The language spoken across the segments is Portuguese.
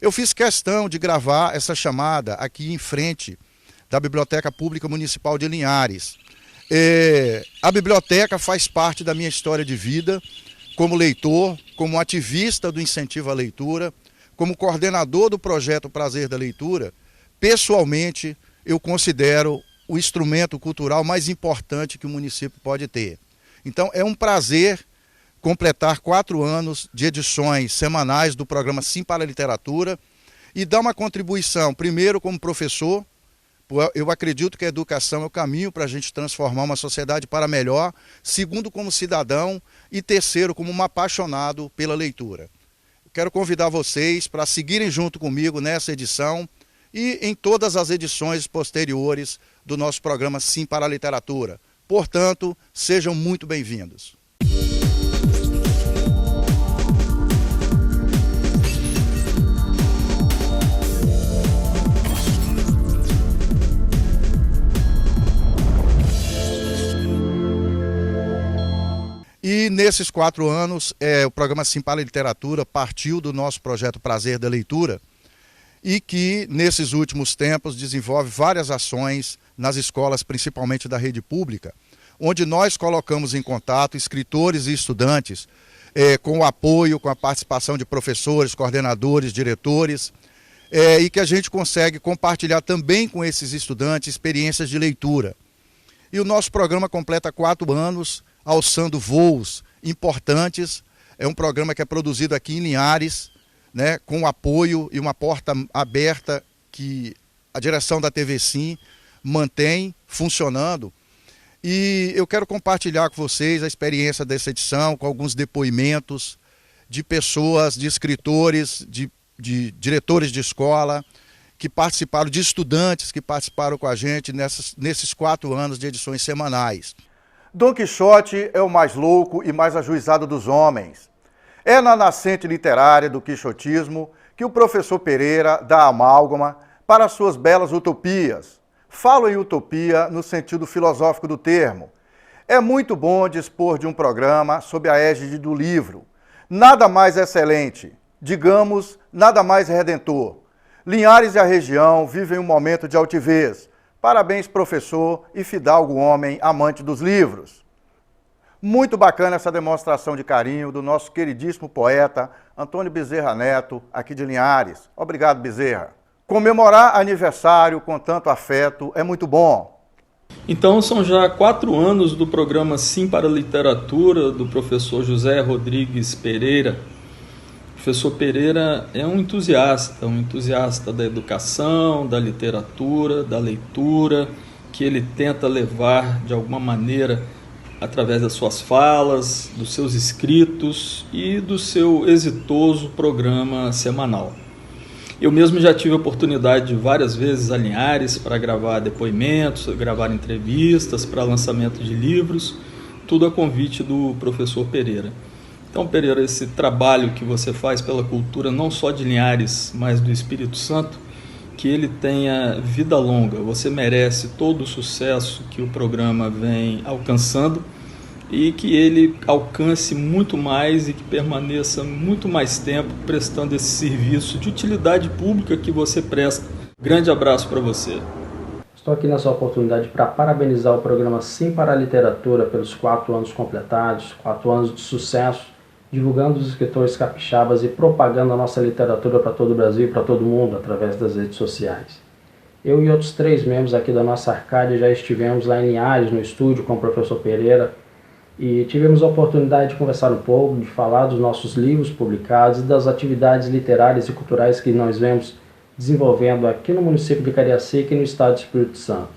Eu fiz questão de gravar essa chamada aqui em frente da Biblioteca Pública Municipal de Linhares. A biblioteca faz parte da minha história de vida, como leitor, como ativista do incentivo à leitura, como coordenador do projeto Prazer da Leitura. Pessoalmente, eu considero o instrumento cultural mais importante que o município pode ter. Então, é um prazer completar 4 anos de edições semanais do programa Sim para a Literatura e dar uma contribuição, primeiro como professor. Eu acredito que a educação é o caminho para a gente transformar uma sociedade para melhor, segundo, como cidadão, e terceiro, como um apaixonado pela leitura. Quero convidar vocês para seguirem junto comigo nessa edição e em todas as edições posteriores do nosso programa Sim para a Literatura. Portanto, sejam muito bem-vindos. E nesses 4 anos, o programa Sim para a Literatura partiu do nosso projeto Prazer da Leitura e que, nesses últimos tempos, desenvolve várias ações nas escolas, principalmente da rede pública, onde nós colocamos em contato escritores e estudantes com o apoio, com a participação de professores, coordenadores, diretores, e que a gente consegue compartilhar também com esses estudantes experiências de leitura. E o nosso programa completa 4 anos, alçando voos importantes. É um programa que é produzido aqui em Linhares, né, com apoio e uma porta aberta que a direção da TV Sim mantém funcionando. E eu quero compartilhar com vocês a experiência dessa edição, com alguns depoimentos de pessoas, de escritores, de diretores de escola, que participaram, de estudantes que participaram com a gente nesses 4 anos de edições semanais. Dom Quixote é o mais louco e mais ajuizado dos homens. É na nascente literária do quixotismo que o professor Pereira dá amálgama para suas belas utopias. Falo em utopia no sentido filosófico do termo. É muito bom dispor de um programa sob a égide do livro. Nada mais excelente, digamos, nada mais redentor. Linhares e a região vivem um momento de altivez. Parabéns, professor e fidalgo homem amante dos livros. Muito bacana essa demonstração de carinho do nosso queridíssimo poeta Antônio Bezerra Neto, aqui de Linhares. Obrigado, Bezerra. Comemorar aniversário com tanto afeto é muito bom. Então, são já 4 anos do programa Sim para a Literatura, do professor José Rodrigues Pereira. O professor Pereira é um entusiasta da educação, da literatura, da leitura, que ele tenta levar de alguma maneira através das suas falas, dos seus escritos e do seu exitoso programa semanal. Eu mesmo já tive a oportunidade de várias vezes a Linhares para gravar depoimentos, gravar entrevistas, para lançamento de livros, tudo a convite do professor Pereira. Então, Pereira, esse trabalho que você faz pela cultura, não só de Linhares, mas do Espírito Santo, que ele tenha vida longa. Você merece todo o sucesso que o programa vem alcançando e que ele alcance muito mais e que permaneça muito mais tempo prestando esse serviço de utilidade pública que você presta. Grande abraço para você. Estou aqui nessa oportunidade para parabenizar o programa Sim para a Literatura pelos 4 anos completados, 4 anos de sucesso, divulgando os escritores capixabas e propagando a nossa literatura para todo o Brasil e para todo mundo através das redes sociais. Eu e outros 3 membros aqui da nossa Arcádia já estivemos lá em Linhares, no estúdio, com o professor Pereira, e tivemos a oportunidade de conversar um pouco, de falar dos nossos livros publicados e das atividades literárias e culturais que nós vemos desenvolvendo aqui no município de Cariacica e no estado do Espírito Santo.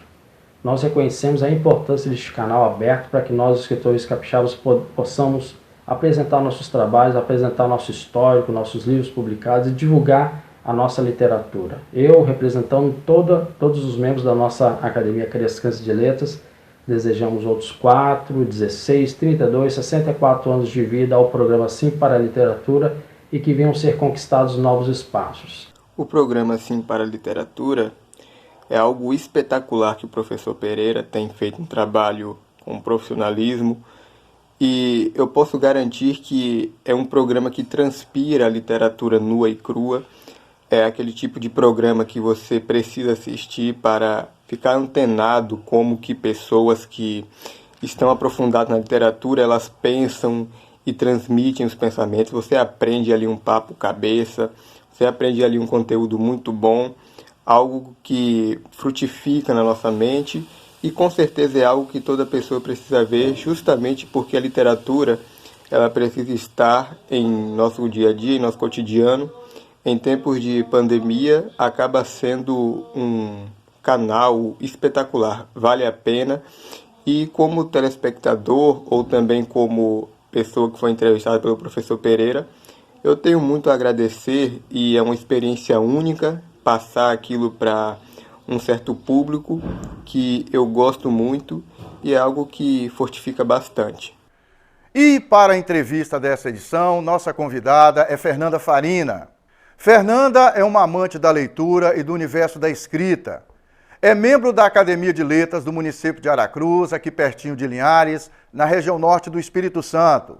Nós reconhecemos a importância deste canal aberto para que nós, escritores capixabas, possamos apresentar nossos trabalhos, apresentar nosso histórico, nossos livros publicados e divulgar a nossa literatura. Eu, representando todos os membros da nossa Academia Cariacicense de Letras, desejamos outros 4, 16, 32, 64 anos de vida ao programa Sim para a Literatura e que venham ser conquistados novos espaços. O programa Sim para a Literatura é algo espetacular que o professor Pereira tem feito um trabalho com profissionalismo e eu posso garantir que é um programa que transpira a literatura nua e crua, é aquele tipo de programa que você precisa assistir para ficar antenado como que pessoas que estão aprofundadas na literatura, elas pensam e transmitem os pensamentos. Você aprende ali um papo cabeça, você aprende ali um conteúdo muito bom, algo que frutifica na nossa mente e com certeza é algo que toda pessoa precisa ver, justamente porque a literatura ela precisa estar em nosso dia a dia, em nosso cotidiano. Em tempos de pandemia, acaba sendo um canal espetacular, vale a pena. E como telespectador, ou também como pessoa que foi entrevistada pelo professor Pereira, eu tenho muito a agradecer e é uma experiência única passar aquilo para um certo público que eu gosto muito e é algo que fortifica bastante. E para a entrevista dessa edição, nossa convidada é Fernanda Farina. Fernanda é uma amante da leitura e do universo da escrita. É membro da Academia de Letras do município de Aracruz, aqui pertinho de Linhares, na região norte do Espírito Santo.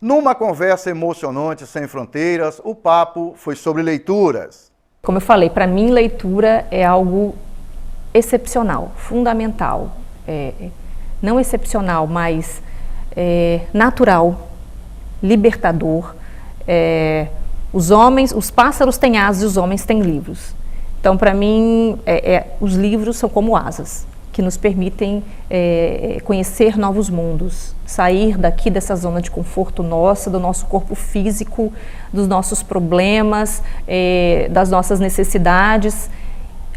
Numa conversa emocionante sem fronteiras, o papo foi sobre leituras. Como eu falei, para mim leitura é algo excepcional, fundamental. Não excepcional, mas natural, libertador. Os pássaros têm asas e os homens têm livros. Então, para mim, os livros são como asas, que nos permitem conhecer novos mundos, sair daqui dessa zona de conforto nossa, do nosso corpo físico, dos nossos problemas, das nossas necessidades,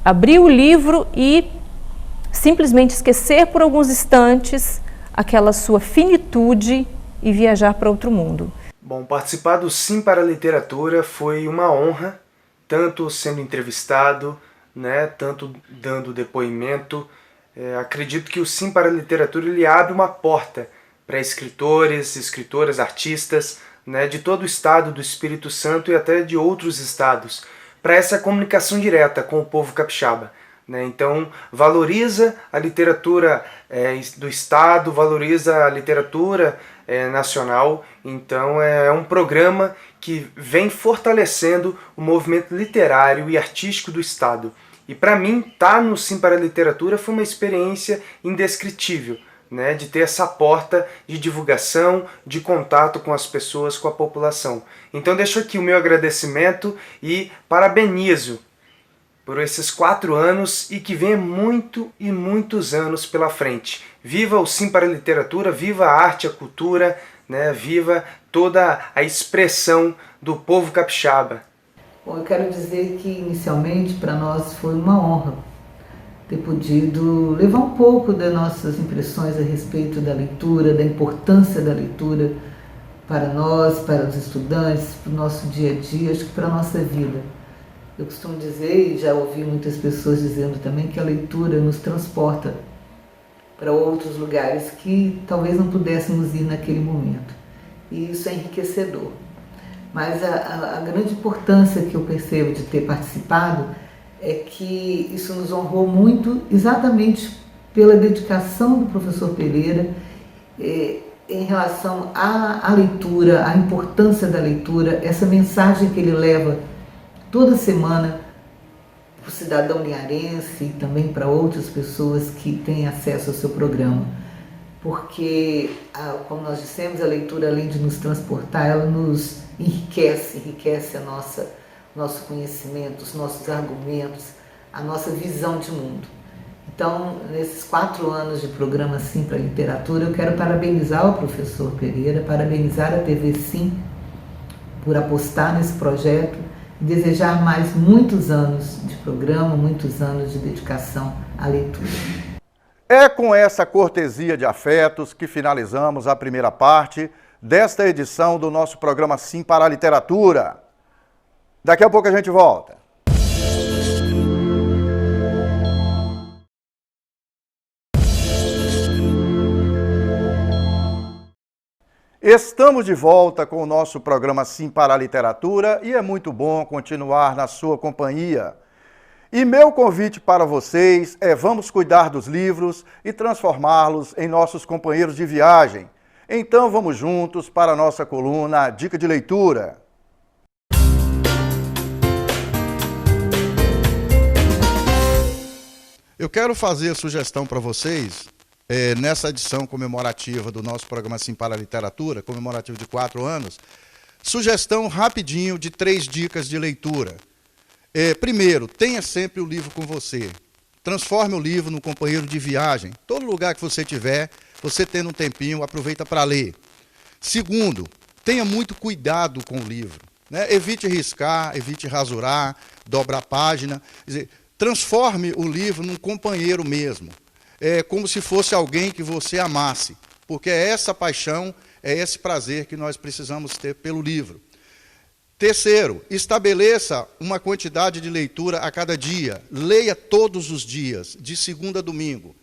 abrir o livro e simplesmente esquecer por alguns instantes aquela sua finitude e viajar para outro mundo. Bom, participar do Sim para a Literatura foi uma honra, tanto sendo entrevistado, né, tanto dando depoimento. Acredito que o Sim para a Literatura ele abre uma porta para escritores, escritoras, artistas, né, de todo o estado do Espírito Santo e até de outros estados, para essa comunicação direta com o povo capixaba. Então, valoriza a literatura do estado, valoriza a literatura nacional. Então, é um programa que vem fortalecendo o movimento literário e artístico do estado. E para mim, estar no Sim para a Literatura foi uma experiência indescritível, né, de ter essa porta de divulgação, de contato com as pessoas, com a população. Então deixo aqui o meu agradecimento e parabenizo por esses 4 anos e que venha muito e muitos anos pela frente. Viva o Sim para a Literatura, viva a arte, a cultura, né, viva toda a expressão do povo capixaba. Bom, eu quero dizer que inicialmente para nós foi uma honra ter podido levar um pouco das nossas impressões a respeito da leitura, da importância da leitura para nós, para os estudantes, para o nosso dia a dia, acho que para a nossa vida. Eu costumo dizer, e já ouvi muitas pessoas dizendo também, que a leitura nos transporta para outros lugares que talvez não pudéssemos ir naquele momento. E isso é enriquecedor. Mas a grande importância que eu percebo de ter participado é que isso nos honrou muito exatamente pela dedicação do professor Pereira em relação à leitura, à importância da leitura, essa mensagem que ele leva toda semana para o cidadão linharense e também para outras pessoas que têm acesso ao seu programa. Porque, como nós dissemos, a leitura, além de nos transportar, ela nos enriquece nosso conhecimento, os nossos argumentos, a nossa visão de mundo. Então, nesses 4 anos de programa Sim para a Literatura, eu quero parabenizar o professor Pereira, parabenizar a TV Sim por apostar nesse projeto e desejar mais muitos anos de programa, muitos anos de dedicação à leitura. É com essa cortesia de afetos que finalizamos a primeira parte desta edição do nosso programa Sim para a Literatura. Daqui a pouco a gente volta. Estamos de volta com o nosso programa Sim para a Literatura e é muito bom continuar na sua companhia. E meu convite para vocês é: vamos cuidar dos livros e transformá-los em nossos companheiros de viagem. Então vamos juntos para a nossa coluna Dica de Leitura. Eu quero fazer a sugestão para vocês, nessa edição comemorativa do nosso programa Sim para a Literatura, comemorativo de 4 anos, sugestão rapidinho de 3 dicas de leitura. Primeiro, tenha sempre o livro com você. Transforme o livro num companheiro de viagem. Todo lugar que você tiver, você tendo um tempinho, aproveita para ler. Segundo, tenha muito cuidado com o livro, né? Evite riscar, evite rasurar, dobrar a página. Quer dizer, transforme o livro num companheiro mesmo. É como se fosse alguém que você amasse, porque é essa paixão, é esse prazer que nós precisamos ter pelo livro. Terceiro, estabeleça uma quantidade de leitura a cada dia. Leia todos os dias, de segunda a domingo.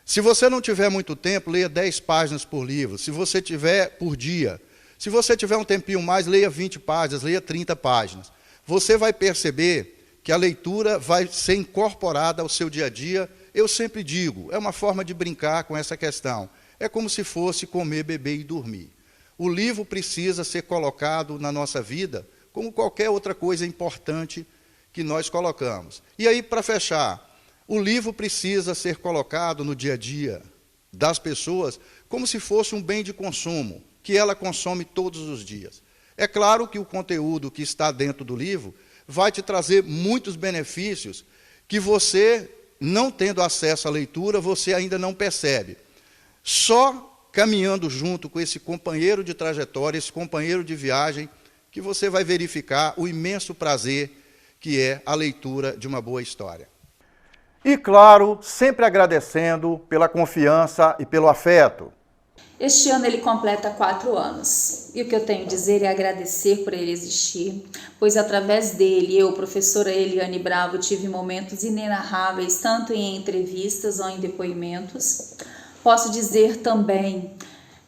Se você não tiver muito tempo, leia 10 páginas por livro. Se você tiver por dia. Se você tiver um tempinho mais, leia 20 páginas, leia 30 páginas. Você vai perceber que a leitura vai ser incorporada ao seu dia a dia. Eu sempre digo, é uma forma de brincar com essa questão. É como se fosse comer, beber e dormir. O livro precisa ser colocado na nossa vida como qualquer outra coisa importante que nós colocamos. E aí, para fechar, o livro precisa ser colocado no dia a dia das pessoas como se fosse um bem de consumo, que ela consome todos os dias. É claro que o conteúdo que está dentro do livro vai te trazer muitos benefícios que você, não tendo acesso à leitura, você ainda não percebe. Só caminhando junto com esse companheiro de trajetória, esse companheiro de viagem, que você vai verificar o imenso prazer que é a leitura de uma boa história. E claro, sempre agradecendo pela confiança e pelo afeto. Este ano ele completa 4 anos, e o que eu tenho a dizer é agradecer por ele existir, pois através dele, eu, professora Eliane Bravo, tive momentos inenarráveis, tanto em entrevistas ou em depoimentos. Posso dizer também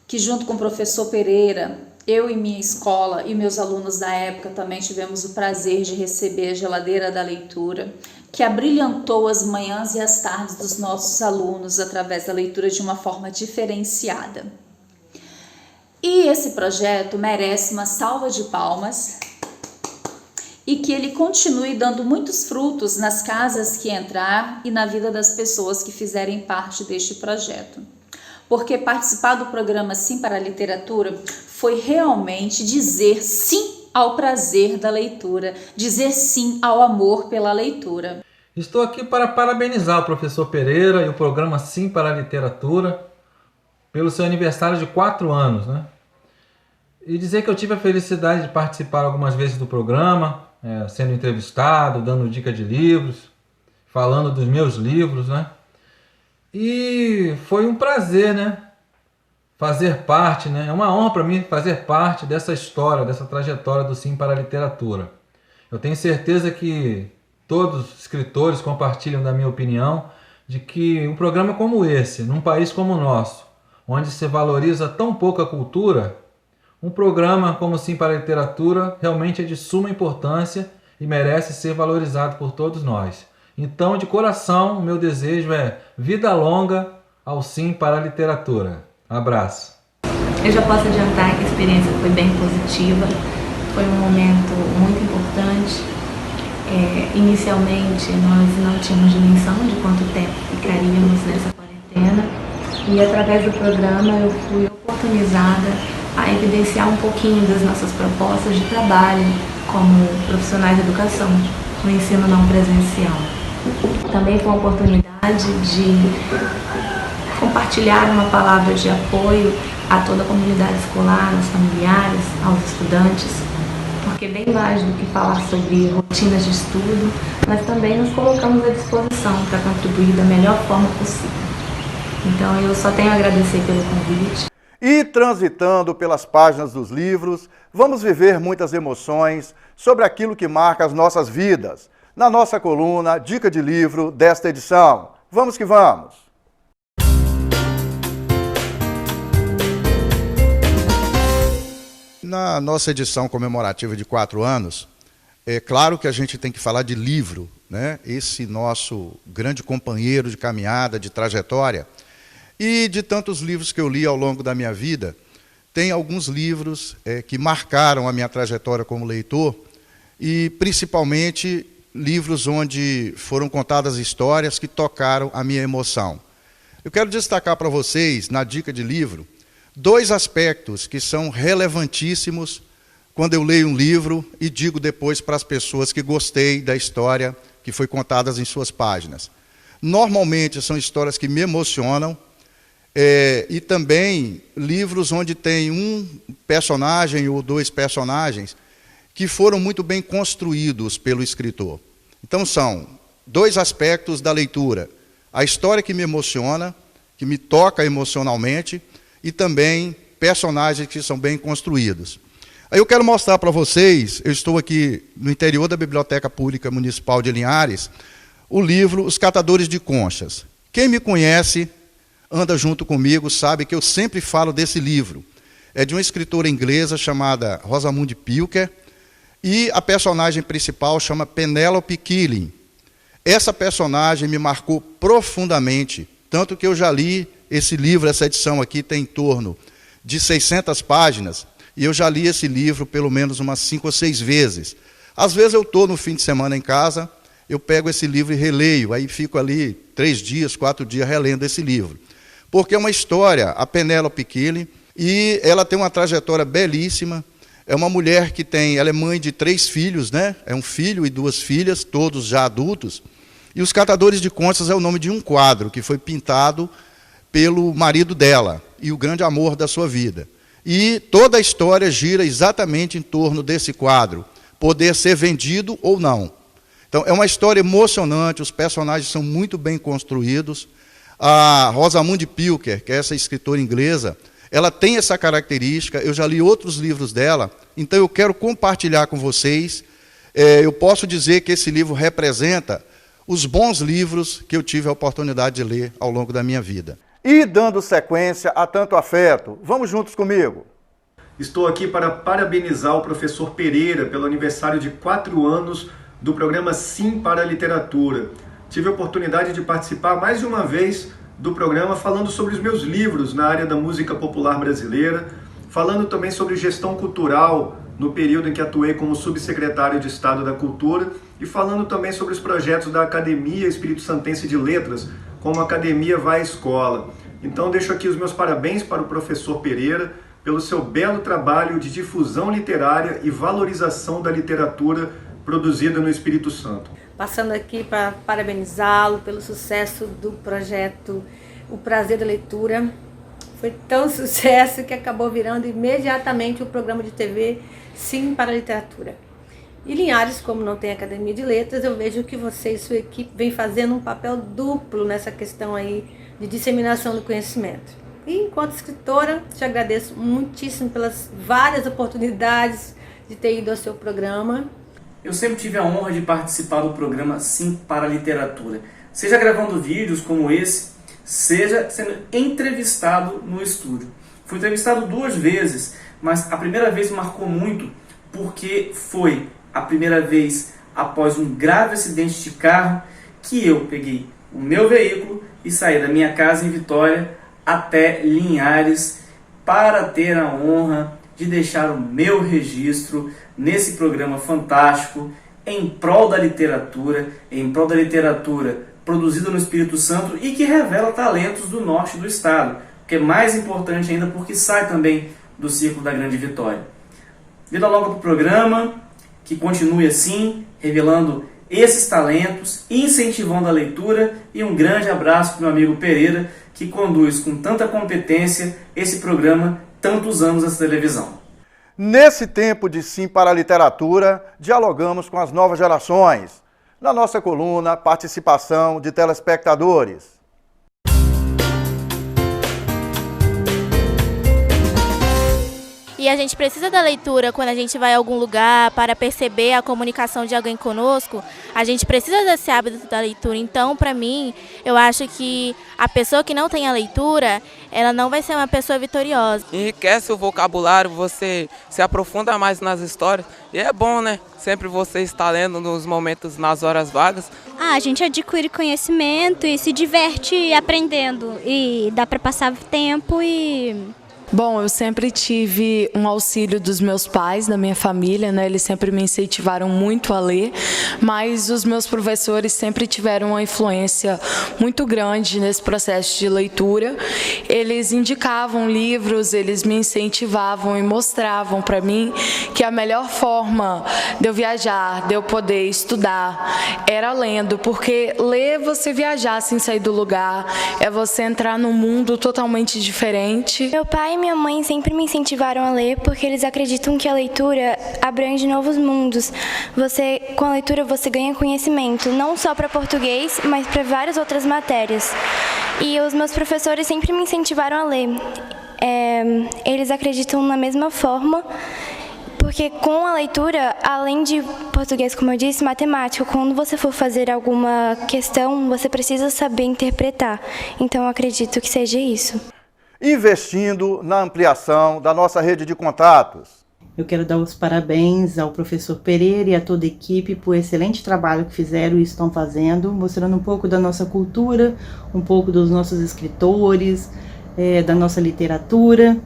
que junto com o professor Pereira, eu e minha escola e meus alunos da época também tivemos o prazer de receber a geladeira da leitura, que abrilhantou as manhãs e as tardes dos nossos alunos através da leitura de uma forma diferenciada. E esse projeto merece uma salva de palmas e que ele continue dando muitos frutos nas casas que entrar e na vida das pessoas que fizerem parte deste projeto. Porque participar do programa Sim para a Literatura foi realmente dizer sim ao prazer da leitura, dizer sim ao amor pela leitura. Estou aqui para parabenizar o professor Pereira e o programa Sim para a Literatura pelo seu aniversário de 4 anos, né? E dizer que eu tive a felicidade de participar algumas vezes do programa, sendo entrevistado, dando dica de livros, falando dos meus livros, né? E foi um prazer, né? Fazer parte, né? É uma honra para mim fazer parte dessa história, dessa trajetória do Sim para a Literatura. Eu tenho certeza que todos os escritores compartilham da minha opinião de que um programa como esse, num país como o nosso, onde se valoriza tão pouco a cultura, um programa como Sim para a Literatura realmente é de suma importância e merece ser valorizado por todos nós. Então, de coração, o meu desejo é vida longa ao Sim para a Literatura. Abraço. Eu já posso adiantar que a experiência foi bem positiva, foi um momento muito importante. Inicialmente, nós não tínhamos dimensão de quanto tempo ficaríamos nessa quarentena e, através do programa, eu fui oportunizada a evidenciar um pouquinho das nossas propostas de trabalho como profissionais de educação no ensino não presencial. Também foi uma oportunidade de compartilhar uma palavra de apoio a toda a comunidade escolar, aos familiares, aos estudantes, porque bem mais do que falar sobre rotinas de estudo, nós também nos colocamos à disposição para contribuir da melhor forma possível. Então eu só tenho a agradecer pelo convite. E transitando pelas páginas dos livros, vamos viver muitas emoções sobre aquilo que marca as nossas vidas, na nossa coluna Dica de Livro desta edição. Vamos que vamos! Na nossa edição comemorativa de 4 anos, é claro que a gente tem que falar de livro, né? Esse nosso grande companheiro de caminhada, de trajetória. E de tantos livros que eu li ao longo da minha vida, tem alguns livros que marcaram a minha trajetória como leitor e, principalmente, livros onde foram contadas histórias que tocaram a minha emoção. Eu quero destacar para vocês, na dica de livro, 2 aspectos que são relevantíssimos quando eu leio um livro e digo depois para as pessoas que gostei da história que foi contada em suas páginas. Normalmente são histórias que me emocionam, e também livros onde tem um personagem ou 2 personagens que foram muito bem construídos pelo escritor. Então são 2 aspectos da leitura: a história que me emociona, que me toca emocionalmente, e também personagens que são bem construídos. Aí eu quero mostrar para vocês, eu estou aqui no interior da Biblioteca Pública Municipal de Linhares, o livro Os Catadores de Conchas. Quem me conhece, anda junto comigo, sabe que eu sempre falo desse livro. É de uma escritora inglesa chamada Rosamunde Pilcher, e a personagem principal chama Penelope Keeling. Essa personagem me marcou profundamente, tanto que eu já li esse livro, essa edição aqui tem em torno de 600 páginas, e eu já li esse livro pelo menos umas 5 ou 6 vezes. Às vezes eu estou no fim de semana em casa, eu pego esse livro e releio, aí fico ali 3 dias, 4 dias relendo esse livro. Porque é uma história, a Penelope Keeling, e ela tem uma trajetória belíssima. É uma mulher que ela é mãe de 3 filhos, né? É um filho e 2 filhas, todos já adultos. E Os Catadores de Conchas é o nome de um quadro que foi pintado pelo marido dela e o grande amor da sua vida. E toda a história gira exatamente em torno desse quadro, poder ser vendido ou não. Então, é uma história emocionante, os personagens são muito bem construídos. A Rosamunde Pilcher, que é essa escritora inglesa, ela tem essa característica, eu já li outros livros dela, então eu quero compartilhar com vocês. Eu posso dizer que esse livro representa os bons livros que eu tive a oportunidade de ler ao longo da minha vida. E dando sequência a tanto afeto, vamos juntos comigo. Estou aqui para parabenizar o professor Pereira pelo aniversário de 4 anos do programa Sim para a Literatura. Tive a oportunidade de participar mais de uma vez do programa falando sobre os meus livros na área da música popular brasileira, falando também sobre gestão cultural no período em que atuei como subsecretário de Estado da Cultura e falando também sobre os projetos da Academia Espírito Santense de Letras, como a Academia Vai à Escola. Então deixo aqui os meus parabéns para o professor Pereira pelo seu belo trabalho de difusão literária e valorização da literatura produzida no Espírito Santo. Passando aqui para parabenizá-lo pelo sucesso do projeto O Prazer da Leitura. Foi tão sucesso que acabou virando imediatamente o programa de TV Sim para a Literatura. E Linhares, como não tem Academia de Letras, eu vejo que você e sua equipe vem fazendo um papel duplo nessa questão aí de disseminação do conhecimento. E enquanto escritora, te agradeço muitíssimo pelas várias oportunidades de ter ido ao seu programa. Eu sempre tive a honra de participar do programa Sim para a Literatura, seja gravando vídeos como esse, seja sendo entrevistado no estúdio. Fui entrevistado 2 vezes, mas a primeira vez me marcou muito porque foi a primeira vez após um grave acidente de carro que eu peguei o meu veículo e saí da minha casa em Vitória até Linhares para ter a honra de deixar o meu registro nesse programa fantástico em prol da literatura produzida no Espírito Santo e que revela talentos do norte do estado, que é mais importante ainda porque sai também do Círculo da Grande Vitória. Vida longa para o programa, que continue assim, revelando esses talentos, incentivando a leitura, e um grande abraço para o meu amigo Pereira, que conduz com tanta competência esse programa tantos anos nessa televisão. Nesse tempo de Sim para a Literatura, dialogamos com as novas gerações. Na nossa coluna, participação de telespectadores. E a gente precisa da leitura quando a gente vai a algum lugar para perceber a comunicação de alguém conosco. A gente precisa desse hábito da leitura. Então, para mim, eu acho que a pessoa que não tem a leitura, ela não vai ser uma pessoa vitoriosa. Enriquece o vocabulário, você se aprofunda mais nas histórias. E é bom, né? Sempre você está lendo nos momentos, nas horas vagas. A gente adquire conhecimento e se diverte aprendendo. E dá para passar tempo e Bom, eu sempre tive um auxílio dos meus pais, da minha família, né? Eles sempre me incentivaram muito a ler, mas os meus professores sempre tiveram uma influência muito grande nesse processo de leitura. Eles indicavam livros, eles me incentivavam e mostravam para mim que a melhor forma de eu viajar, de eu poder estudar, era lendo, porque ler é você viajar sem sair do lugar, é você entrar num mundo totalmente diferente. Meu pai e minha mãe sempre me incentivaram a ler porque eles acreditam que a leitura abrange novos mundos. Com a leitura você ganha conhecimento, não só para português, mas para várias outras matérias. E os meus professores sempre me incentivaram a ler. Eles acreditam na mesma forma, porque com a leitura, além de português, como eu disse, matemática, quando você for fazer alguma questão, você precisa saber interpretar. Então eu acredito que seja isso. Investindo na ampliação da nossa rede de contatos. Eu quero dar os parabéns ao professor Pereira e a toda a equipe por excelente trabalho que fizeram e estão fazendo, mostrando um pouco da nossa cultura, um pouco dos nossos escritores, da nossa literatura,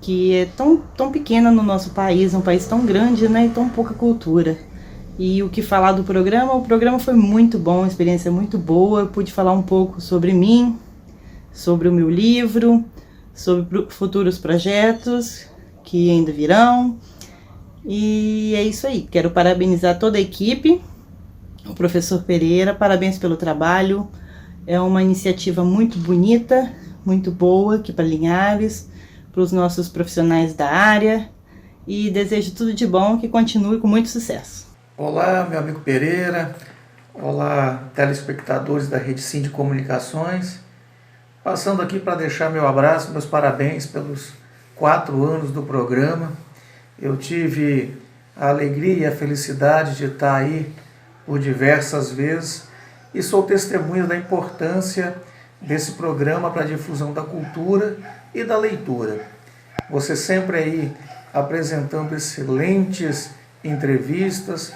que é tão pequena no nosso país, um país tão grande, né, e tão pouca cultura. E o que falar do programa? O programa foi muito bom, uma experiência muito boa. Eu pude falar um pouco sobre mim, sobre o meu livro, sobre futuros projetos que ainda virão. E é isso aí. Quero parabenizar toda a equipe, o professor Pereira, parabéns pelo trabalho. É uma iniciativa muito bonita, muito boa aqui para Linhares, para os nossos profissionais da área. E desejo tudo de bom, que continue com muito sucesso. Olá, meu amigo Pereira. Olá, telespectadores da Rede Sim de Comunicações. Passando aqui para deixar meu abraço, meus parabéns pelos 4 anos do programa. Eu tive a alegria e a felicidade de estar aí por diversas vezes e sou testemunha da importância desse programa para a difusão da cultura e da leitura. Você sempre aí apresentando excelentes entrevistas,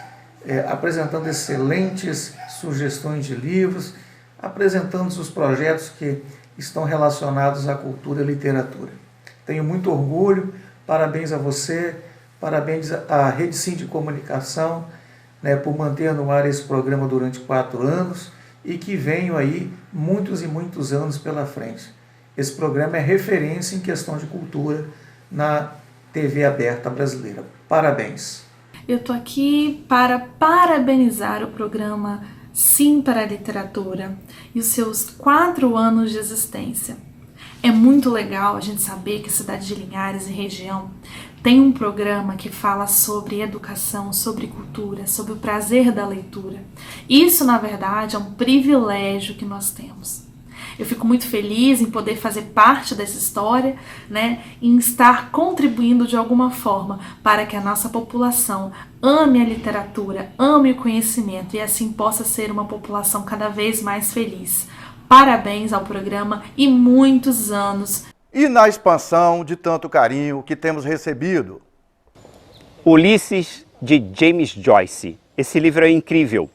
apresentando excelentes sugestões de livros, apresentando os projetos que estão relacionados à cultura e literatura. Tenho muito orgulho, parabéns a você, parabéns à Rede Sim de Comunicação, né, por manter no ar esse programa durante 4 anos e que venham aí muitos e muitos anos pela frente. Esse programa é referência em questão de cultura na TV aberta brasileira. Parabéns! Eu estou aqui para parabenizar o programa Sim para a Literatura e os seus 4 anos de existência. É muito legal a gente saber que a cidade de Linhares e região tem um programa que fala sobre educação, sobre cultura, sobre o prazer da leitura. Isso, na verdade, é um privilégio que nós temos. Eu fico muito feliz em poder fazer parte dessa história, né, em estar contribuindo de alguma forma para que a nossa população ame a literatura, ame o conhecimento e assim possa ser uma população cada vez mais feliz. Parabéns ao programa e muitos anos. E na expansão de tanto carinho que temos recebido. Ulisses, de James Joyce. Esse livro é incrível.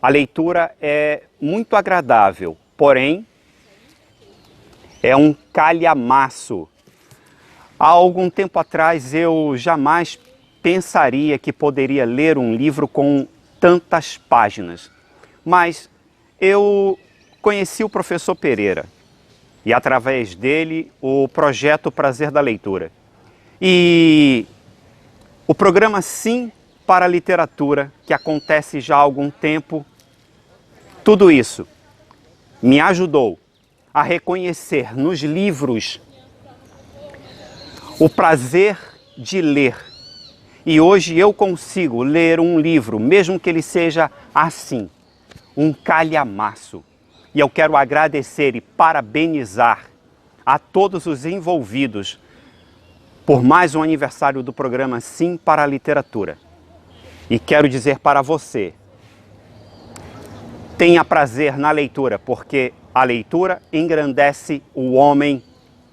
A leitura é muito agradável, porém é um calhamaço. Há algum tempo atrás eu jamais pensaria que poderia ler um livro com tantas páginas. Mas eu conheci o professor Pereira e através dele o projeto Prazer da Leitura. E o programa Sim para a Literatura, que acontece já há algum tempo, tudo isso me ajudou a reconhecer nos livros o prazer de ler. E hoje eu consigo ler um livro, mesmo que ele seja assim, um calhamaço. E eu quero agradecer e parabenizar a todos os envolvidos por mais um aniversário do programa Sim para a Literatura. E quero dizer para você, tenha prazer na leitura, porque a leitura engrandece o homem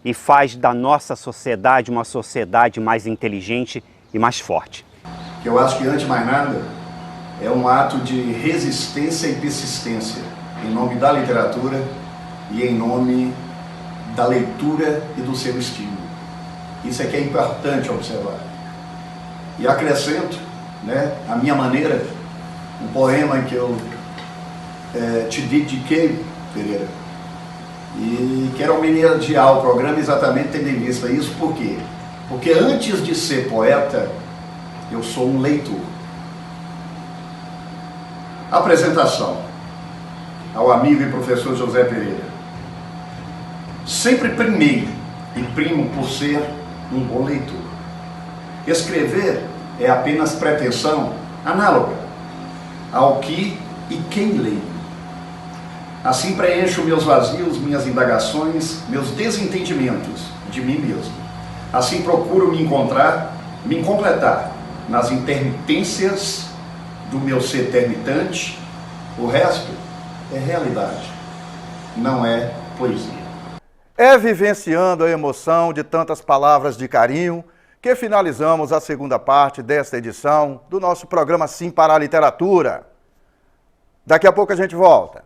e faz da nossa sociedade uma sociedade mais inteligente e mais forte. Eu acho que, antes de mais nada, é um ato de resistência e persistência em nome da literatura e em nome da leitura e do seu estímulo. Isso é que é importante observar. E acrescento, né, a minha maneira, um poema que eu te dediquei, Pereira, e quero homenagear o programa exatamente tendo em vista isso. Por quê? Porque antes de ser poeta, eu sou um leitor. Apresentação ao amigo e professor José Pereira. Sempre primei e primo por ser um bom leitor. Escrever é apenas pretensão análoga ao que e quem lê. Assim preencho meus vazios, minhas indagações, meus desentendimentos de mim mesmo. Assim procuro me encontrar, me completar nas intermitências do meu ser termitante. O resto é realidade, não é poesia. É vivenciando a emoção de tantas palavras de carinho que finalizamos a segunda parte desta edição do nosso programa Sim para a Literatura. Daqui a pouco a gente volta.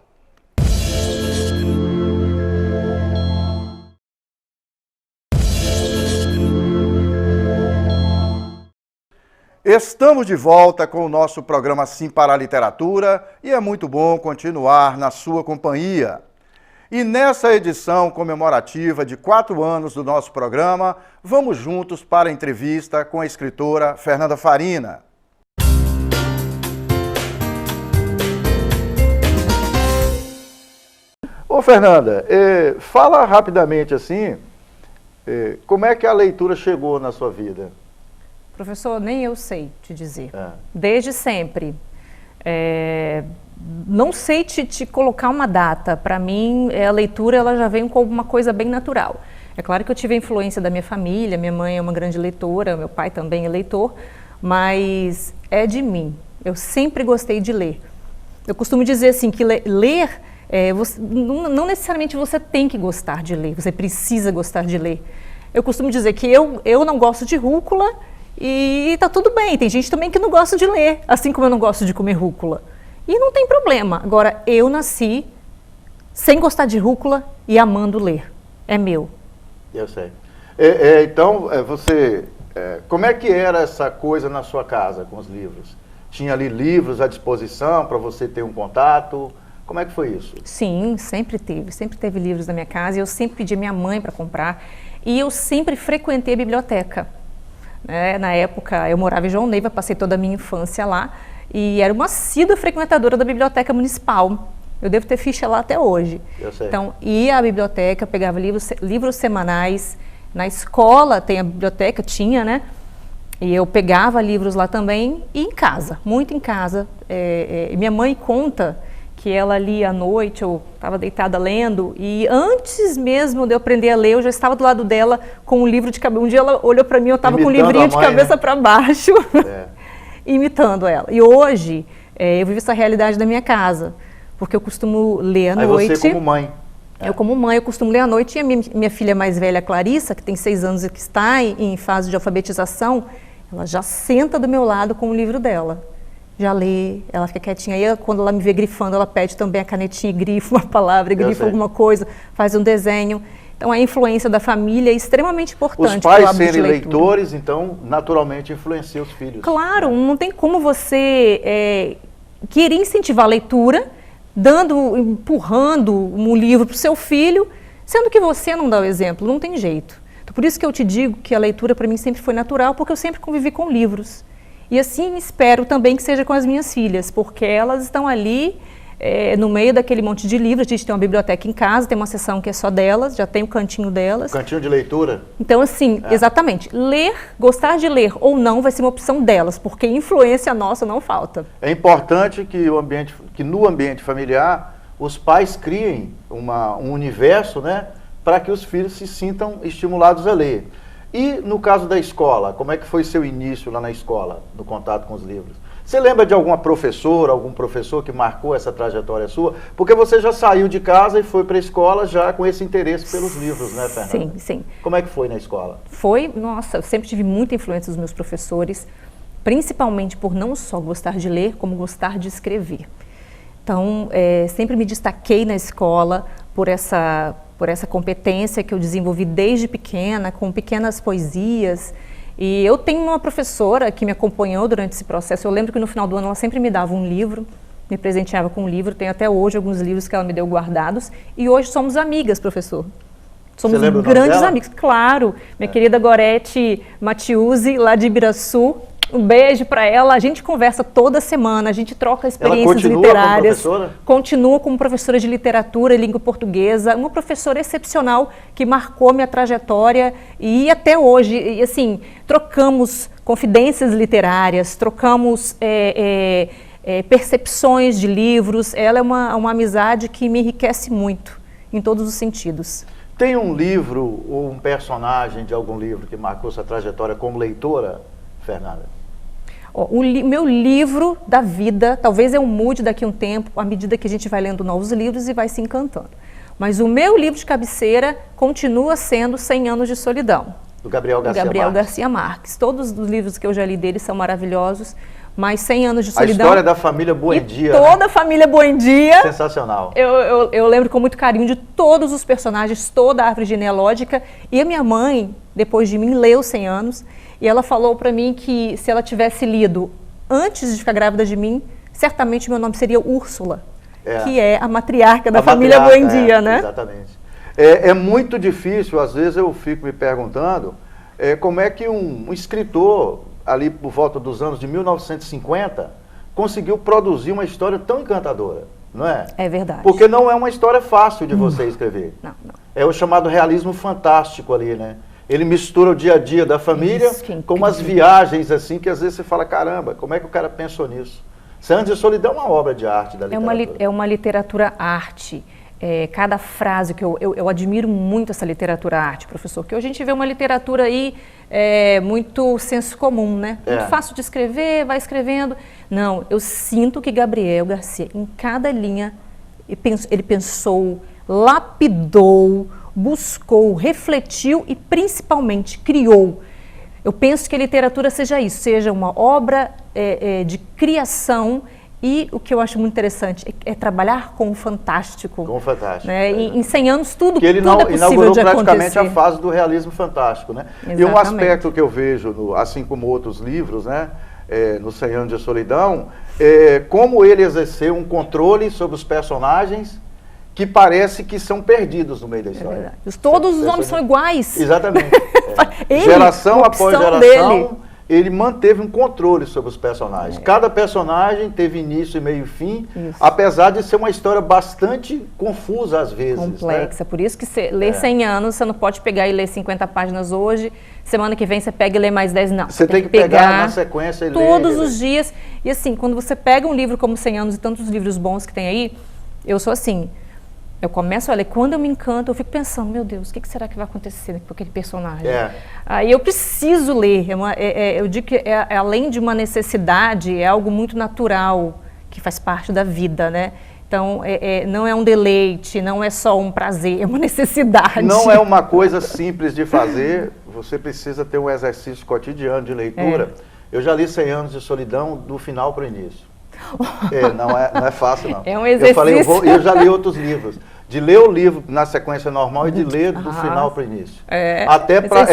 Estamos de volta com o nosso programa Sim para a Literatura e é muito bom continuar na sua companhia. E nessa edição comemorativa de 4 anos do nosso programa, vamos juntos para a entrevista com a escritora Fernanda Farina. Ô Fernanda, fala rapidamente assim, como é que a leitura chegou na sua vida? Professor, nem eu sei te dizer. Desde sempre. Não sei te colocar uma data. Para mim, a leitura ela já vem como uma coisa bem natural. É claro que eu tive a influência da minha família, minha mãe é uma grande leitora, meu pai também é leitor, mas é de mim. Eu sempre gostei de ler. Eu costumo dizer assim que ler, não necessariamente você tem que gostar de ler, você precisa gostar de ler. Eu costumo dizer que eu não gosto de rúcula, e tá tudo bem, tem gente também que não gosta de ler, assim como eu não gosto de comer rúcula. E não tem problema. Agora, eu nasci sem gostar de rúcula e amando ler. É meu. Eu sei. Então, como é que era essa coisa na sua casa com os livros? Tinha ali livros à disposição para você ter um contato? Como é que foi isso? Sim, sempre teve livros na minha casa, e eu sempre pedi a minha mãe para comprar, e eu sempre frequentei a biblioteca. Na época, eu morava em João Neiva, passei toda a minha infância lá, e era uma assídua frequentadora da biblioteca municipal. Eu devo ter ficha lá até hoje. Eu sei. Então, ia à biblioteca, pegava livros semanais. Na escola tem a biblioteca, tinha, né? E eu pegava livros lá também, e em casa, muito em casa. Minha mãe conta que ela lia à noite, eu estava deitada lendo, e antes mesmo de eu aprender a ler, eu já estava do lado dela com um livro de cabeça. Um dia ela olhou para mim, eu estava com um livrinho de cabeça para baixo, imitando ela. E hoje, eu vivo essa realidade da minha casa, porque eu costumo ler à noite. Você como mãe? Eu como mãe, eu costumo ler à noite, e a minha filha mais velha, Clarissa, que tem 6 anos e que está em fase de alfabetização, ela já senta do meu lado com o livro dela. Já lê, ela fica quietinha. Aí quando ela me vê grifando, ela pede também a canetinha e grifa uma palavra, grifa alguma coisa, faz um desenho. Então a influência da família é extremamente importante. Os pais serem leitores, então, naturalmente influenciam os filhos. Claro, não tem como você querer incentivar a leitura, empurrando um livro para o seu filho, sendo que você não dá o exemplo, não tem jeito. Então, por isso que eu te digo que a leitura para mim sempre foi natural, porque eu sempre convivi com livros. E assim espero também que seja com as minhas filhas, porque elas estão ali no meio daquele monte de livros. A gente tem uma biblioteca em casa, tem uma seção que é só delas, já tem o cantinho delas. Cantinho de leitura? Então assim, exatamente, ler, gostar de ler ou não vai ser uma opção delas, porque influência nossa não falta. É importante que no ambiente familiar os pais criem um universo, né, para que os filhos se sintam estimulados a ler. E no caso da escola, como é que foi seu início lá na escola, no contato com os livros? Você lembra de alguma professora, algum professor que marcou essa trajetória sua? Porque você já saiu de casa e foi para a escola já com esse interesse pelos livros, né, Fernanda? Sim, sim. Como é que foi na escola? Nossa, eu sempre tive muita influência dos meus professores, principalmente por não só gostar de ler, como gostar de escrever. Então, sempre me destaquei na escola por por essa competência que eu desenvolvi desde pequena, com pequenas poesias. E eu tenho uma professora que me acompanhou durante esse processo. Eu lembro que no final do ano ela sempre me dava um livro, me presenteava com um livro. Tenho até hoje alguns livros que ela me deu guardados. E hoje somos amigas, professor. Somos grandes amigos. Claro, minha querida Gorete Matiusi, lá de Ibiraçu. Um beijo para ela. A gente conversa toda semana, a gente troca experiências literárias. Continua como professora de literatura e língua portuguesa, uma professora excepcional que marcou minha trajetória e até hoje, e assim, trocamos confidências literárias, trocamos percepções de livros. Ela é uma amizade que me enriquece muito, em todos os sentidos. Tem um livro ou um personagem de algum livro que marcou sua trajetória como leitora, Fernanda? Meu livro da vida, talvez eu mude daqui a um tempo, à medida que a gente vai lendo novos livros e vai se encantando. Mas o meu livro de cabeceira continua sendo 100 Anos de Solidão. Do Gabriel Garcia Marques. Todos os livros que eu já li dele são maravilhosos, mas 100 Anos de Solidão... A história da família Buendia. Toda a família Buendia. Sensacional. Eu lembro com muito carinho de todos os personagens, toda a árvore genealógica. E a minha mãe, depois de mim, leu 100 Anos. E ela falou para mim que se ela tivesse lido antes de ficar grávida de mim, certamente meu nome seria Úrsula, que é a matriarca da família Buendia, né? Exatamente. É muito difícil, às vezes eu fico me perguntando como é que um escritor, ali por volta dos anos de 1950, conseguiu produzir uma história tão encantadora, não é? É verdade. Porque não é uma história fácil de você escrever. Não. É o chamado realismo fantástico ali, né? Ele mistura o dia a dia da família com umas viagens assim que às vezes você fala, caramba, como é que o cara pensou nisso? 100 Anos de Solidão é uma obra de arte da literatura. É uma literatura arte. Cada frase que eu admiro muito essa literatura arte, professor, que hoje a gente vê uma literatura aí muito senso comum, né? Muito fácil de escrever, vai escrevendo. Não, eu sinto que Gabriel Garcia, em cada linha, ele pensou, lapidou, buscou, refletiu e principalmente criou. Eu penso que a literatura seja isso, seja uma obra de criação e o que eu acho muito interessante é trabalhar com o fantástico. Com o fantástico. Né? Em 100 anos tudo é possível inaugurou de acontecer. praticamente a fase do realismo fantástico, né? Exatamente. E um aspecto que eu vejo, assim como outros livros, né, no 100 Anos de Solidão, como ele exerceu um controle sobre os personagens que parece que são perdidos no meio da história. Todos os homens são iguais. Exatamente. Geração após geração, ele manteve um controle sobre os personagens. Cada personagem teve início, meio e fim, apesar de ser uma história bastante confusa às vezes. Complexa. Né? Por isso que ler 100 anos, você não pode pegar e ler 50 páginas hoje, semana que vem você pega e lê mais 10, não. Você tem que pegar na sequência e ler. Todos os dias. E assim, quando você pega um livro como 100 Anos e tantos livros bons que tem aí, eu sou assim... Eu começo a ler, quando eu me encanto, eu fico pensando, meu Deus, o que será que vai acontecer com aquele personagem? Aí eu preciso ler, eu digo que além de uma necessidade, é algo muito natural, que faz parte da vida, né? Então, não é um deleite, não é só um prazer, é uma necessidade. Não é uma coisa simples de fazer, você precisa ter um exercício cotidiano de leitura. Eu já li 100 Anos de Solidão do final para o início. Não é fácil, não. É um exercício. Eu já li outros livros. De ler o livro na sequência normal e de ler do final para o início. Até para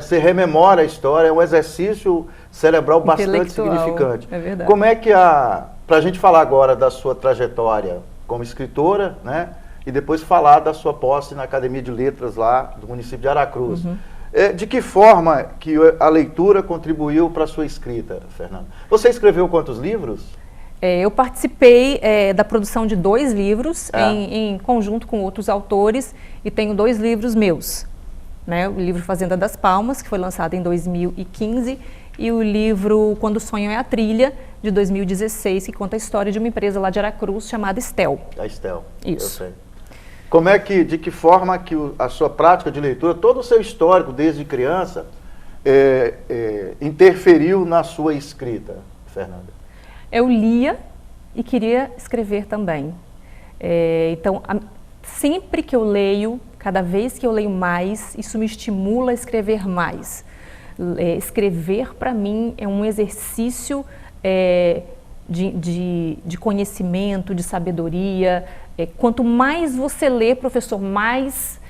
você rememora a história, é um exercício cerebral bastante significante. É verdade. Como é que para a gente falar agora da sua trajetória como escritora, né? E depois falar da sua posse na Academia de Letras lá do município de Aracruz. De que forma que a leitura contribuiu para a sua escrita, Fernanda? Você escreveu quantos livros? Eu participei da produção de 2 livros em conjunto com outros autores e tenho 2 livros meus. Né? O livro Fazenda das Palmas, que foi lançado em 2015, e o livro Quando o Sonho é a Trilha, de 2016, que conta a história de uma empresa lá de Aracruz chamada Estel. A Estel, isso. Eu sei. De que forma que a sua prática de leitura, todo o seu histórico desde criança, interferiu na sua escrita, Fernanda? Eu lia e queria escrever também. Então, sempre que eu leio, cada vez que eu leio mais, isso me estimula a escrever mais. Escrever, para mim, é um exercício de conhecimento, de sabedoria, Quanto mais você lê, professor, mais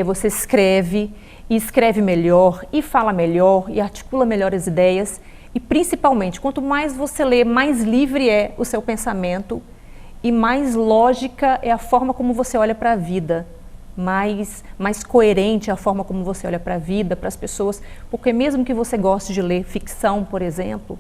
você escreve, e escreve melhor, e fala melhor, e articula melhor as ideias. E principalmente, quanto mais você lê, mais livre é o seu pensamento e mais lógica é a forma como você olha para a vida. Mais coerente é a forma como você olha para a vida, para as pessoas. Porque mesmo que você goste de ler ficção, por exemplo,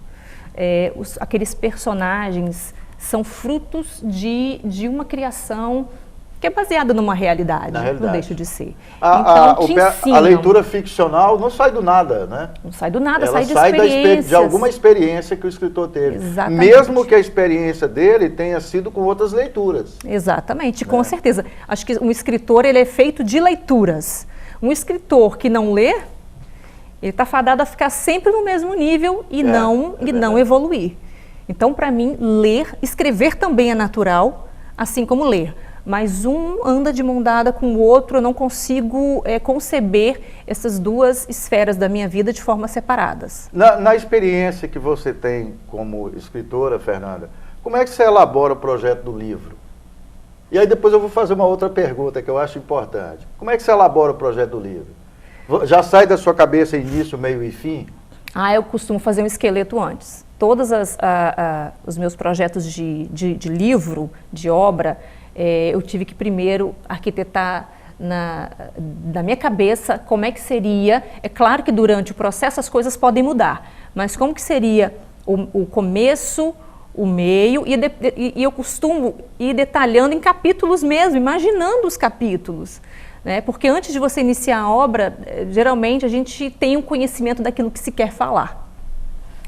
aqueles personagens são frutos de uma criação que é baseada numa realidade, não deixa de ser. A leitura ficcional não sai do nada, né? Não sai do nada, ela sai de experiências. De alguma experiência que o escritor teve. Exatamente. Mesmo que a experiência dele tenha sido com outras leituras. Exatamente, com certeza. Acho que um escritor ele é feito de leituras. Um escritor que não lê, ele está fadado a ficar sempre no mesmo nível e não evoluir. Então, para mim, escrever também é natural, assim como ler. Mas um anda de mão dada com o outro, eu não consigo conceber essas duas esferas da minha vida de forma separadas. Na experiência que você tem como escritora, Fernanda, como é que você elabora o projeto do livro? E aí depois eu vou fazer uma outra pergunta que eu acho importante. Como é que você elabora o projeto do livro? Já sai da sua cabeça início, meio e fim? Eu costumo fazer um esqueleto antes. Todos os meus projetos de livro, de obra, eu tive que primeiro arquitetar na minha cabeça como é que seria. É claro que durante o processo as coisas podem mudar, mas como que seria o começo, o meio, e eu costumo ir detalhando em capítulos mesmo, imaginando os capítulos. Né? Porque antes de você iniciar a obra, geralmente a gente tem um conhecimento daquilo que se quer falar.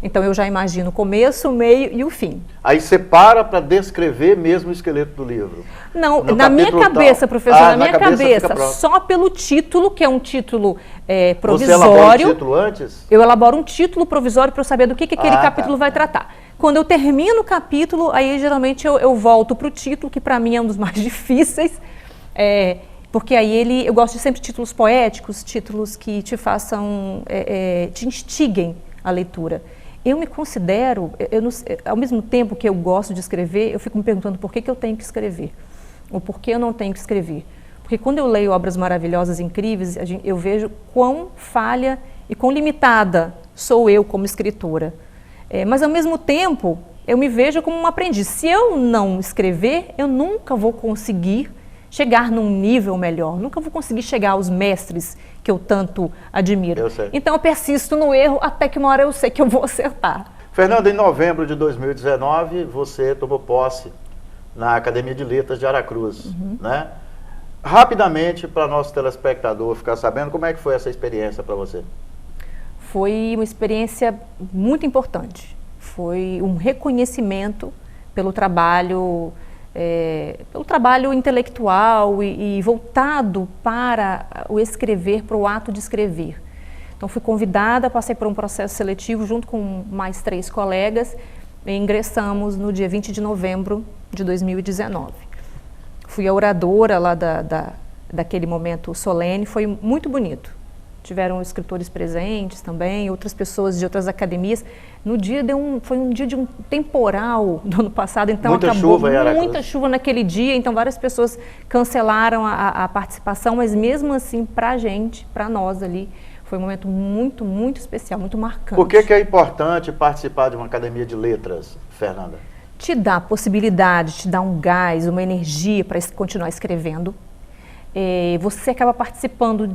Então eu já imagino o começo, o meio e o fim. Aí você para descrever mesmo o esqueleto do livro? Não, na minha cabeça, professor, na minha cabeça, só pelo título, que é um título provisório. Você elabora o título antes? Eu elaboro um título provisório para eu saber do que aquele capítulo vai tratar. Quando eu termino o capítulo, aí geralmente eu volto para o título, que para mim é um dos mais difíceis, porque aí eu gosto de sempre de títulos poéticos, títulos que te façam, te instiguem a leitura. Eu me considero, ao mesmo tempo que eu gosto de escrever, eu fico me perguntando por que eu tenho que escrever, ou por que eu não tenho que escrever. Porque quando eu leio obras maravilhosas, incríveis, eu vejo quão falha e quão limitada sou eu como escritora. Mas ao mesmo tempo, eu me vejo como uma aprendiz. Se eu não escrever, eu nunca vou conseguir chegar num nível melhor, nunca vou conseguir chegar aos mestres que eu tanto admiro. Então eu persisto no erro até que uma hora eu sei que eu vou acertar. Fernanda, em novembro de 2019, você tomou posse na Academia de Letras de Aracruz, né? Rapidamente, para nosso telespectador ficar sabendo, como é que foi essa experiência para você? Foi uma experiência muito importante. Foi um reconhecimento pelo trabalho intelectual e voltado para o escrever, para o ato de escrever. Então fui convidada, passei por um processo seletivo junto com mais 3 colegas e ingressamos no dia 20 de novembro de 2019. Fui a oradora lá daquele momento solene, foi muito bonito. Tiveram escritores presentes também, outras pessoas de outras academias. No dia foi um dia de um temporal do ano passado, então acabou muita chuva naquele dia, então várias pessoas cancelaram a participação, mas mesmo assim, para nós ali, foi um momento muito, muito especial, muito marcante. Por que é importante participar de uma academia de letras, Fernanda? Te dá a possibilidade, te dá um gás, uma energia para continuar escrevendo. Você acaba participando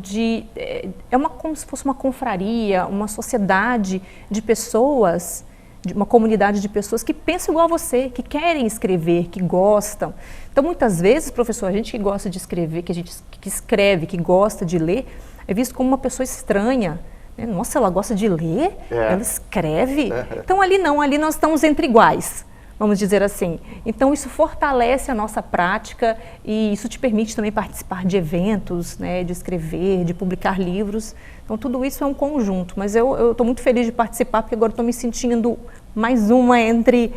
como se fosse uma confraria, uma sociedade de pessoas, uma comunidade de pessoas que pensam igual a você, que querem escrever, que gostam. Então, muitas vezes, professor, a gente que gosta de escrever, que escreve, que gosta de ler, é visto como uma pessoa estranha. Nossa, ela gosta de ler? Ela escreve? Então, ali nós estamos entre iguais. Vamos dizer assim. Então, isso fortalece a nossa prática e isso te permite também participar de eventos, né, de escrever, de publicar livros. Então, tudo isso é um conjunto. Mas eu estou muito feliz de participar porque agora estou me sentindo mais uma entre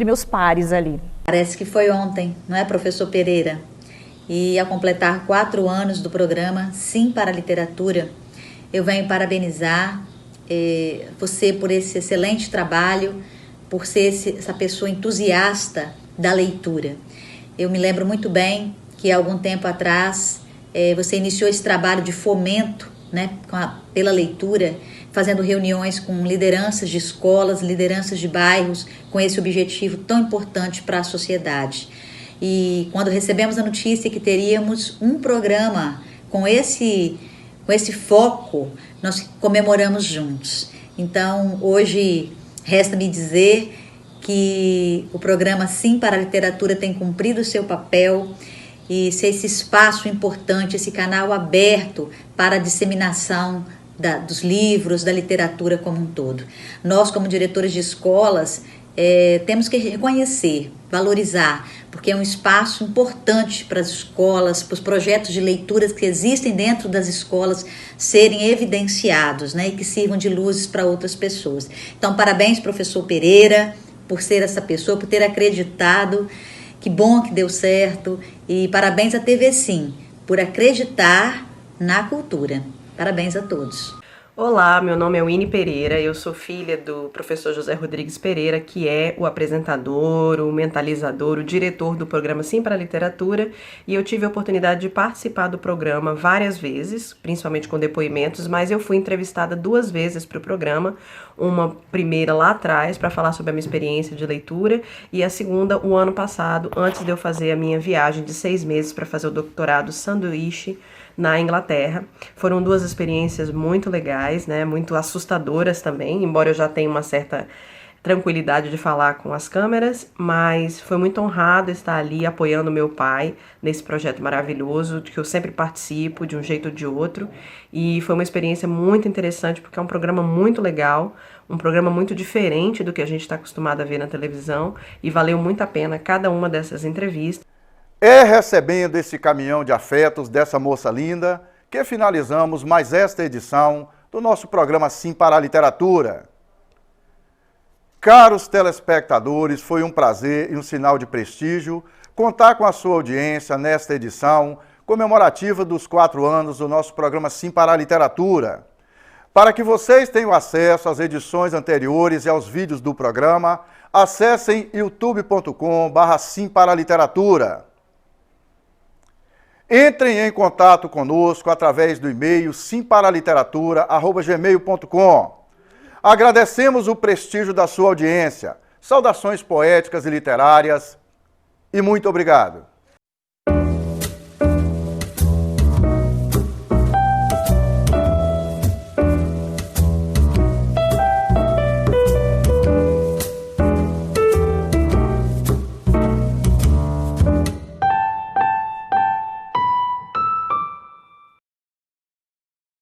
meus pares ali. Parece que foi ontem, não é, professor Pereira? E ao completar 4 anos do programa Sim para a Literatura, eu venho parabenizar você por esse excelente trabalho, por ser essa pessoa entusiasta da leitura. Eu me lembro muito bem que há algum tempo atrás você iniciou esse trabalho de fomento, né, pela leitura, fazendo reuniões com lideranças de escolas, lideranças de bairros, com esse objetivo tão importante para a sociedade. E quando recebemos a notícia que teríamos um programa com esse foco, nós comemoramos juntos. Então, hoje, resta-me dizer que o programa Sim para a Literatura tem cumprido o seu papel e ser esse espaço importante, esse canal aberto para a disseminação dos livros, da literatura como um todo. Nós, como diretores de escolas, temos que reconhecer, valorizar, porque é um espaço importante para as escolas, para os projetos de leituras que existem dentro das escolas serem evidenciados, né, e que sirvam de luzes para outras pessoas. Então, parabéns, professor Pereira, por ser essa pessoa, por ter acreditado. Que bom que deu certo. E parabéns à TV Sim, por acreditar na cultura. Parabéns a todos. Olá, meu nome é Winnie Pereira, eu sou filha do professor José Rodrigues Pereira, que é o apresentador, o mentalizador, o diretor do programa Sim para a Literatura, e eu tive a oportunidade de participar do programa várias vezes, principalmente com depoimentos, mas eu fui entrevistada 2 vezes para o programa, uma primeira lá atrás para falar sobre a minha experiência de leitura e a segunda o ano passado, antes de eu fazer a minha viagem de 6 meses para fazer o doutorado sanduíche na Inglaterra. Foram 2 experiências muito legais, né, muito assustadoras também, embora eu já tenha uma certa tranquilidade de falar com as câmeras, mas foi muito honrado estar ali apoiando meu pai nesse projeto maravilhoso, de que eu sempre participo de um jeito ou de outro, e foi uma experiência muito interessante, porque é um programa muito legal, um programa muito diferente do que a gente está acostumado a ver na televisão, e valeu muito a pena cada uma dessas entrevistas. É recebendo esse caminhão de afetos dessa moça linda que finalizamos mais esta edição do nosso programa Sim para a Literatura. Caros telespectadores, foi um prazer e um sinal de prestígio contar com a sua audiência nesta edição comemorativa dos 4 anos do nosso programa Sim para a Literatura. Para que vocês tenham acesso às edições anteriores e aos vídeos do programa, acessem youtube.com/Sim para a Literatura. Entrem em contato conosco através do e-mail simparaliteratura@gmail.com. Agradecemos o prestígio da sua audiência. Saudações poéticas e literárias e muito obrigado.